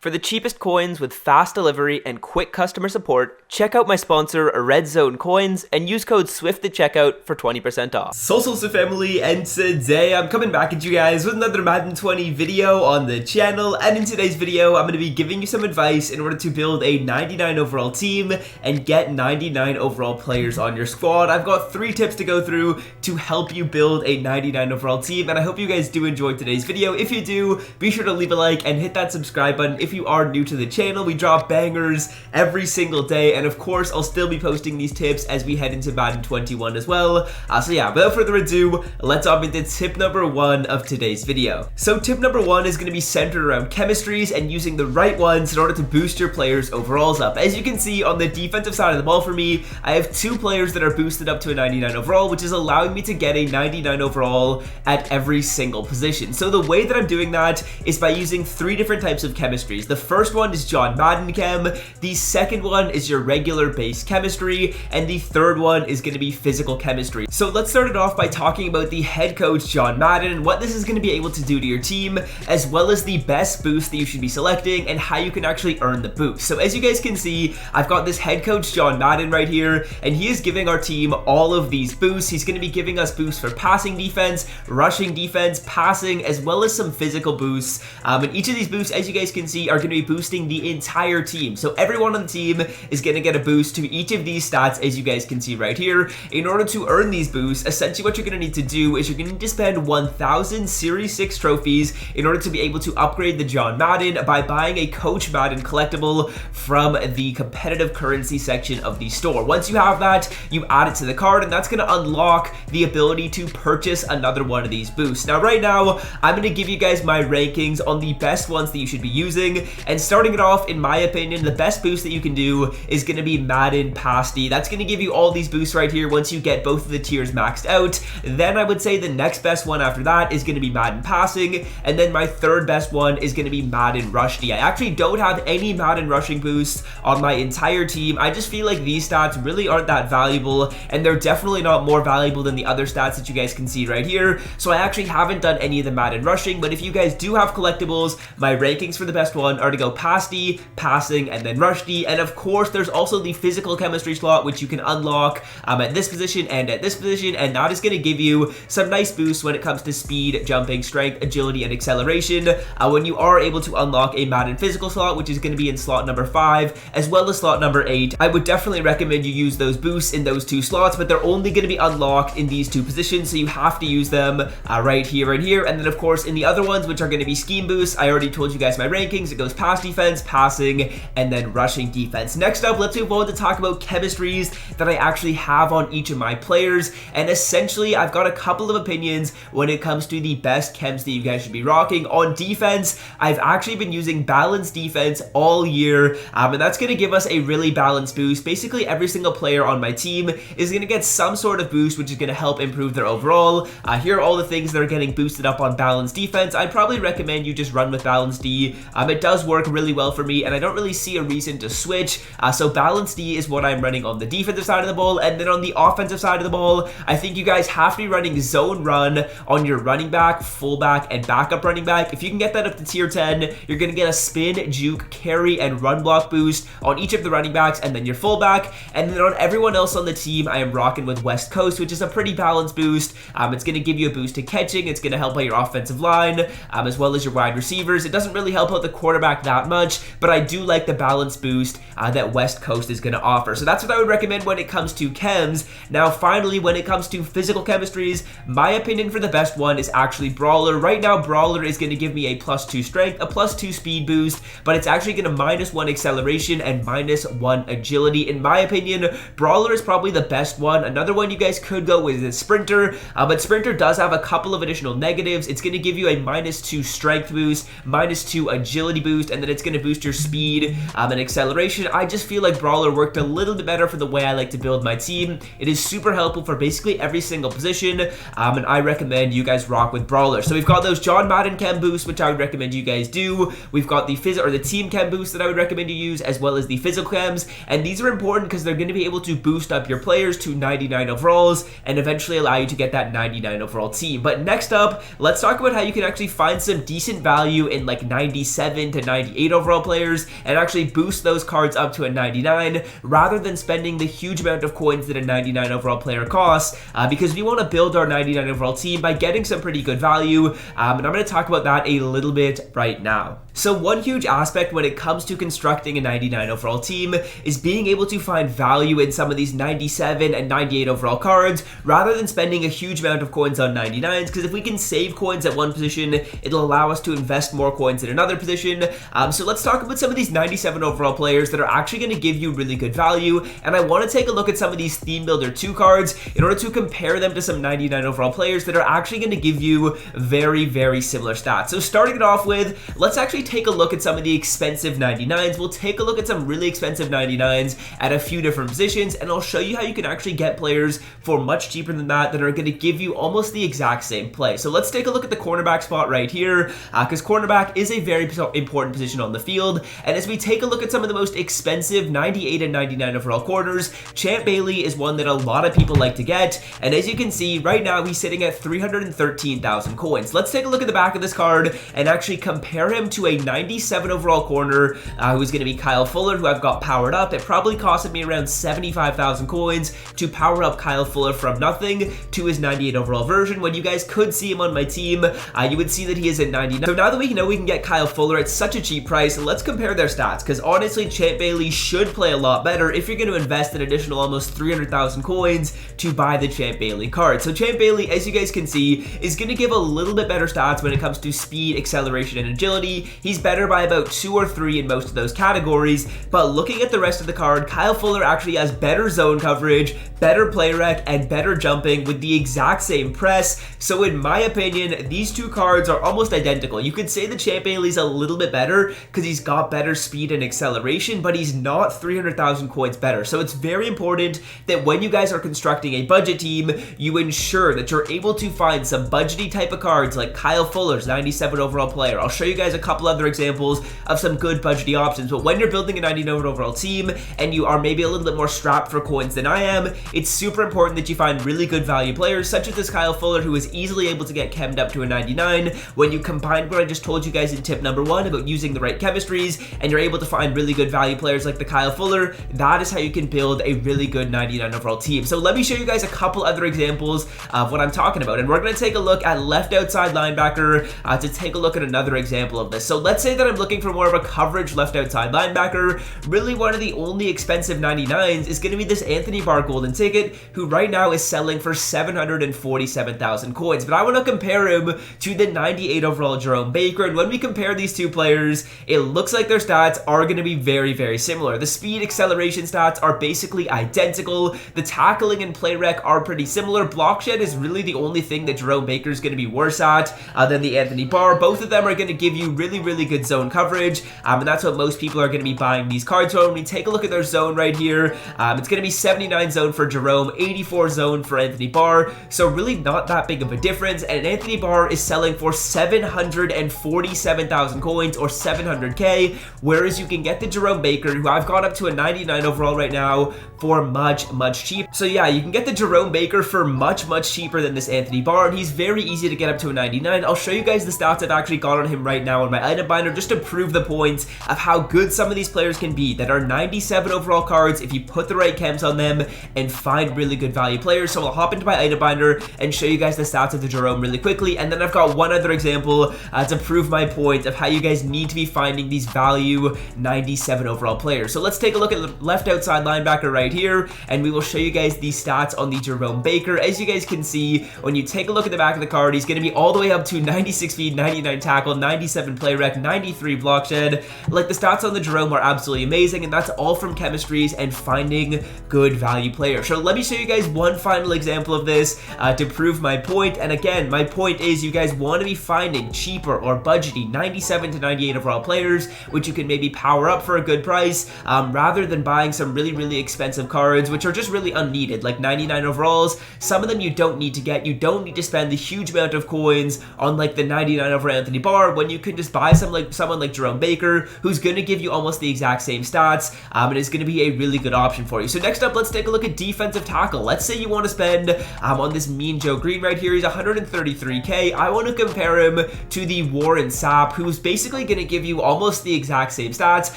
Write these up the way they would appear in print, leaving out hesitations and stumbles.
For the cheapest coins with fast delivery and quick customer support, check out my sponsor Red Zone Coins and use code SWIFT at checkout for 20% off. So family, and today I'm coming back at you guys with another Madden 20 video on the channel. And in today's video, I'm going to be giving you some advice in order to build a 99 overall team and get 99 overall players on your squad. I've got 3 tips to go through to help you build a 99 overall team, and I hope you guys do enjoy today's video. If you do, be sure to leave a like and hit that subscribe button. If you are new to the channel, we drop bangers every single day, and of course I'll still be posting these tips as we head into Madden 21 as well. So yeah, without further ado, let's hop into tip number 1 of today's video. So tip number 1 is going to be centered around chemistries and using the right ones in order to boost your players' overalls up. As you can see on the defensive side of the ball for me, I have 2 players that are boosted up to a 99 overall, which is allowing me to get a 99 overall at every single position. So the way that I'm doing that is by using 3 different types of chemistries. The first one is John Madden Chem, the second one is your regular base chemistry, and the third one is going to be physical chemistry. So let's start it off by talking about the head coach John Madden and what this is going to be able to do to your team, as well as the best boost that you should be selecting and how you can actually earn the boost. So as you guys can see, I've got this head coach John Madden right here, and he is giving our team all of these boosts. He's going to be giving us boosts for passing defense, rushing defense, passing, as well as some physical boosts. And each of these boosts, as you guys can see, are going to be boosting the entire team. So everyone on the team is going to get a boost to each of these stats, as you guys can see right here. In order to earn these boosts, essentially what you're going to need to do is you're going to need to spend 1,000 Series 6 trophies in order to be able to upgrade the John Madden by buying a Coach Madden collectible from the competitive currency section of the store. Once you have that, you add it to the card, and that's going to unlock the ability to purchase another one of these boosts. Now right now, I'm going to give you guys my rankings on the best ones that you should be using, and starting it off, in my opinion, the best boost that you can do is going to be Madden Pasty. That's going to give you all these boosts right here once you get both of the tiers maxed out. Then I would say the next best one after that is going to be Madden Passing, and then my third best one is going to be Madden Rushdie. I actually don't have any Madden Rushing boosts on my entire team. I just feel like these stats really aren't that valuable, and they're definitely not more valuable than the other stats that you guys can see right here. So I actually haven't done any of the Madden Rushing, but if you guys do have collectibles, my rankings for the best one are to go Pasty, Passing, and then Rushdie. And of course, there's also the physical chemistry slot, which you can unlock at this position and at this position, and that is going to give you some nice boosts when it comes to speed, jumping, strength, agility, and acceleration when you are able to unlock a Madden physical slot, which is going to be in slot number 5 as well as slot number 8. I would definitely recommend you use those boosts in those 2 slots, but they're only going to be unlocked in these 2 positions, so you have to use them right here and here. And then of course in the other ones, which are going to be scheme boosts, I already told you guys my rankings. It goes pass defense, passing, and then rushing defense. Next up, let's move on to talk about chemistries that I actually have on each of my players, and essentially I've got a couple of opinions when it comes to the best chems that you guys should be rocking. On defense, I've actually been using balanced defense all year, and that's going to give us a really balanced boost. Basically every single player on my team is going to get some sort of boost, which is going to help improve their overall. Here are all the things that are getting boosted up on balanced defense. I'd probably recommend you just run with balanced D. It does work really well for me, and I don't really see a reason to switch. So balanced D is what I'm running on the defensive side of the ball, and then on the offensive side of the ball, I think you guys have to be running zone run on your running back, fullback, and backup running back. If you can get that up to tier 10, you're going to get a spin, juke, carry, and run block boost on each of the running backs, and then your fullback. And then on everyone else on the team, I am rocking with West Coast, which is a pretty balanced boost. It's going to give you a boost to catching. It's going to help out your offensive line, as well as your wide receivers. It doesn't really help out the quarterback that much, but I do like the balance boost that West Coast is going to offer. So that's what I would recommend when it comes to chems. Now finally, when it comes to physical chemistries, my opinion for the best one is actually Brawler. Right now, Brawler is going to give me a +2 strength, a +2 speed boost, but it's actually going to -1 acceleration and -1 agility. In my opinion, Brawler is probably the best one. Another one you guys could go with is Sprinter, but Sprinter does have a couple of additional negatives. It's going to give you a -2 strength boost, -2 agility boost, and then it's going to boost your speed and acceleration. I just feel like Brawler worked a little bit better for the way I like to build my team. It is super helpful for basically every single position, and I recommend you guys rock with Brawler. So we've got those John Madden chem boosts, which I would recommend you guys do. We've got the team chem boosts that I would recommend you use, as well as the physical chems, and these are important because they're going to be able to boost up your players to 99 overalls and eventually allow you to get that 99 overall team. But next up, let's talk about how you can actually find some decent value in like 97, into 98 overall players and actually boost those cards up to a 99 rather than spending the huge amount of coins that a 99 overall player costs, because we want to build our 99 overall team by getting some pretty good value, and I'm going to talk about that a little bit right now. So one huge aspect when it comes to constructing a 99 overall team is being able to find value in some of these 97 and 98 overall cards rather than spending a huge amount of coins on 99s, because if we can save coins at one position, it'll allow us to invest more coins in another position. So let's talk about some of these 97 overall players that are actually going to give you really good value, and I want to take a look at some of these Theme Builder 2 cards in order to compare them to some 99 overall players that are actually going to give you very, very similar stats. So starting it off with, let's actually take a look at some of the expensive 99s. We'll take a look at some really expensive 99s at a few different positions, and I'll show you how you can actually get players for much cheaper than that are going to give you almost the exact same play. So let's take a look at the cornerback spot right here, because cornerback is a very important position on the field. And as we take a look at some of the most expensive 98 and 99 overall corners, Champ Bailey is one that a lot of people like to get, and as you can see right now he's sitting at 313,000 coins. Let's take a look at the back of this card and actually compare him to a 97 overall corner who's going to be Kyle Fuller, who I've got powered up. It probably costed me around 75,000 coins to power up Kyle Fuller from nothing to his 98 overall version. When you guys could see him on my team, you would see that he is at 99. So now that we know we can get Kyle Fuller at such a cheap price, let's compare their stats, because honestly Champ Bailey should play a lot better if you're going to invest an additional almost 300,000 coins to buy the Champ Bailey card. So Champ Bailey, as you guys can see, is going to give a little bit better stats when it comes to speed, acceleration, and agility. He's better by about 2 or 3 in most of those categories, but looking at the rest of the card, Kyle Fuller actually has better zone coverage, better play rec, and better jumping with the exact same press. So in my opinion, these two cards are almost identical. You could say the Champ Bailey's a little bit better because he's got better speed and acceleration, but he's not 300,000 coins better. So it's very important that when you guys are constructing a budget team, you ensure that you're able to find some budgety type of cards like Kyle Fuller's 97 overall player. I'll show you guys a couple other examples of some good budgety options, but when you're building a 99 overall team and you are maybe a little bit more strapped for coins than I am, it's super important that you find really good value players such as this Kyle Fuller, who is easily able to get chemmed up to a 99. When you combine what I just told you guys in tip number 1 about using the right chemistries, and you're able to find really good value players like the Kyle Fuller, that is how you can build a really good 99 overall team. So let me show you guys a couple other examples of what I'm talking about, and we're going to take a look at left outside linebacker to take a look at another example of this. So let's say that I'm looking for more of a coverage left outside linebacker. Really one of the only expensive 99s is going to be this Anthony Barr golden ticket, who right now is selling for 747,000 coins, but I want to compare him to the 98 overall Jerome Baker, and when we compare these two players, it looks like their stats are going to be very, very similar. The speed acceleration stats are basically identical. The tackling and play rec are pretty similar. Block shed is really the only thing that Jerome Baker is going to be worse at than the Anthony Barr. Both of them are going to give you really, really good zone coverage, and that's what most people are going to be buying these cards from. When we take a look at their zone right here, it's going to be 79 zone for Jerome, 84 zone for Anthony Barr, so really not that big of a difference, and Anthony Barr is selling for 747,000 coins, or 700k, whereas you can get the Jerome Baker, who I've got up to a 99 overall right now, for much, much cheaper. So yeah, you can get the Jerome Baker for much, much cheaper than this Anthony Barr, and he's very easy to get up to a 99. I'll show you guys the stats I've actually got on him right now on my item binder, just to prove the point of how good some of these players can be that are 97 overall cards if you put the right chems on them and find really good value players. So I'll hop into my item binder and show you guys the stats of the Jerome really quickly, and then I've got one other example to prove my point of how you guys need to be finding these value 97 overall players. So let's take a look at the left outside linebacker right here, and we will show you guys the stats on the Jerome Baker. As you guys can see, when you take a look at the back of the card, he's going to be all the way up to 96 speed, 99 tackle, 97 play rec, 93 block shed. Like, the stats on the Jerome are absolutely amazing, and that's all from chemistries and finding good value players. So let me show you guys one final example of this to prove my point. And again, my point is you guys want to be finding cheaper or budgety 97 to 98 overall players, which you can maybe power up for a good price, rather than buying some really, really expensive cards, which are just really unneeded, like 99 overalls. Some of them you don't need to get. You don't need to spend the huge amount of coins on like the 99 over Anthony Barr, when you can just buy someone like Jerome Baker, who's going to give you almost the exact same stats, and is going to be a really good option for you. So next up, let's take a look at defensive tackle. Let's say you want to spend on this Mean Joe Green right here. He's 133k. I want to compare him to the Warren Sapp, who's basically basically going to give you almost the exact same stats.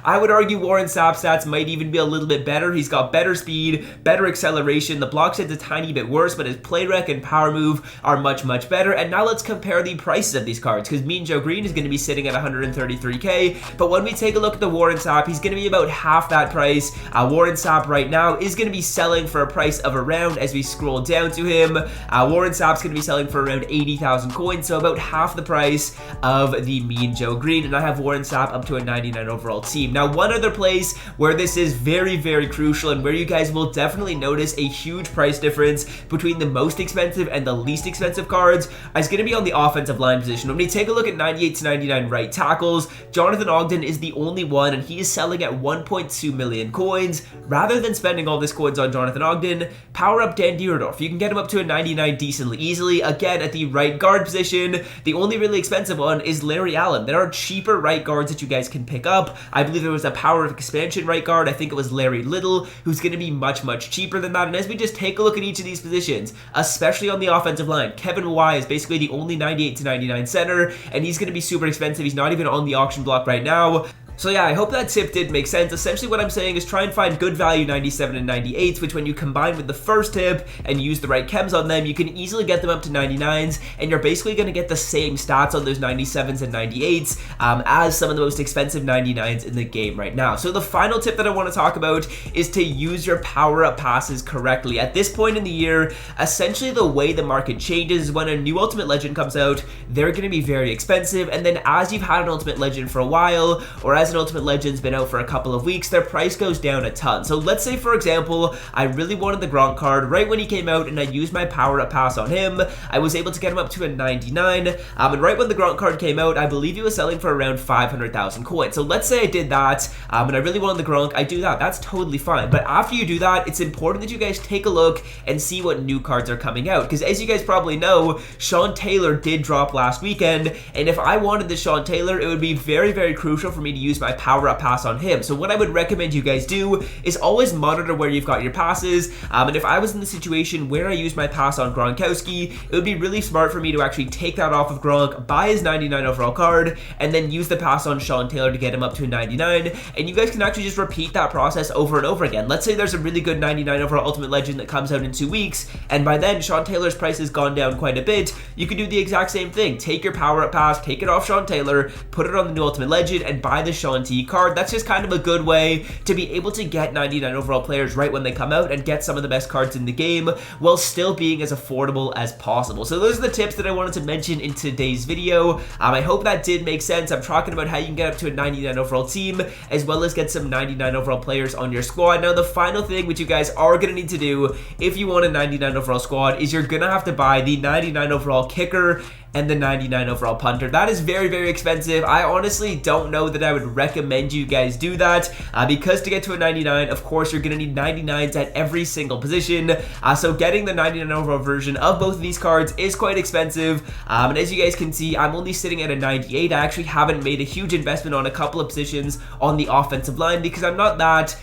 I would argue Warren Sapp's stats might even be a little bit better. He's got better speed, better acceleration. The block set's a tiny bit worse, but his play rec and power move are much, much better. And now let's compare the prices of these cards, because Mean Joe Green is going to be sitting at 133k, but when we take a look at the Warren Sapp, he's going to be about half that price. Warren Sapp right now is going to be selling for a price of around, as we scroll down to him, Warren Sapp's going to be selling for around 80,000 coins, so about half the price of the Mean Joe Green, and I have Warren Sapp up to a 99 overall team. Now, one other place where this is very, very crucial and where you guys will definitely notice a huge price difference between the most expensive and the least expensive cards is going to be on the offensive line position. When we take a look at 98 to 99 right tackles, Jonathan Ogden is the only one, and he is selling at 1.2 million coins. Rather than spending all this coins on Jonathan Ogden, power up Dan Dierdorf. You can get him up to a 99 decently easily. Again, at the right guard position, the only really expensive one is Larry Allen. There are cheaper right guards that you guys can pick up. I believe there was a power of expansion right guard. I think it was Larry Little, who's going to be much, much cheaper than that. And as we just take a look at each of these positions, especially on the offensive line, Kevin Mawai is basically the only 98 to 99 center, and he's going to be super expensive. He's not even on the auction block right now. So yeah, I hope that tip did make sense. Essentially what I'm saying is try and find good value 97 and 98s, which when you combine with the first tip and use the right chems on them, you can easily get them up to 99s, and you're basically going to get the same stats on those 97s and 98s as some of the most expensive 99s in the game right now. So the final tip that I want to talk about is to use your power-up passes correctly. At this point in the year, essentially the way the market changes is when a new Ultimate Legend comes out, they're going to be very expensive, and then as you've had an Ultimate Legend for a while, or as an Ultimate Legend's been out for a couple of weeks, their price goes down a ton. So let's say, for example, I really wanted the Gronk card right when he came out, and I used my power-up pass on him. I was able to get him up to a 99, and right when the Gronk card came out, I believe he was selling for around 500,000 coins. So let's say I did that, and I really wanted the Gronk. I do that. That's totally fine. But after you do that, it's important that you guys take a look and see what new cards are coming out, because as you guys probably know, Sean Taylor did drop last weekend, and if I wanted the Sean Taylor, it would be very, very crucial for me to use my power-up pass on him. So what I would recommend you guys do is always monitor where you've got your passes, and if I was in the situation where I used my pass on Gronkowski, it would be really smart for me to actually take that off of Gronk, buy his 99 overall card, and then use the pass on Sean Taylor to get him up to a 99, and you guys can actually just repeat that process over and over again. Let's say there's a really good 99 overall Ultimate Legend that comes out in 2 weeks, and by then Sean Taylor's price has gone down quite a bit. You can do the exact same thing. Take your power-up pass, take it off Sean Taylor, put it on the new Ultimate Legend, and buy the Sean T card. That's just kind of a good way to be able to get 99 overall players right when they come out and get some of the best cards in the game while still being as affordable as possible. So those are the tips that I wanted to mention in today's video. I hope that did make sense. I'm talking about how you can get up to a 99 overall team as well as get some 99 overall players on your squad. Now the final thing which you guys are going to need to do if you want a 99 overall squad is you're going to have to buy the 99 overall kicker and the 99 overall punter. That is very, very expensive. I honestly don't know that I would recommend you guys do that because to get to a 99, of course, you're going to need 99s at every single position. So getting the 99 overall version of both of these cards is quite expensive. And as you guys can see, I'm only sitting at a 98. I actually haven't made a huge investment on a couple of positions on the offensive line because I'm not that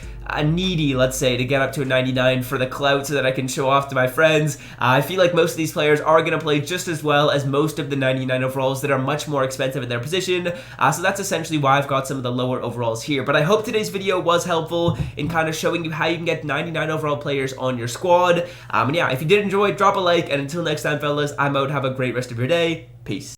needy, let's say, to get up to a 99 for the clout so that I can show off to my friends. I feel like most of these players are going to play just as well as most of the 99 overalls that are much more expensive in their position. So that's essentially why I've got some of the lower overalls here. But I hope today's video was helpful in kind of showing you how you can get 99 overall players on your squad. And yeah, if you did enjoy, drop a like. And until next time, fellas, I'm out. Have a great rest of your day. Peace.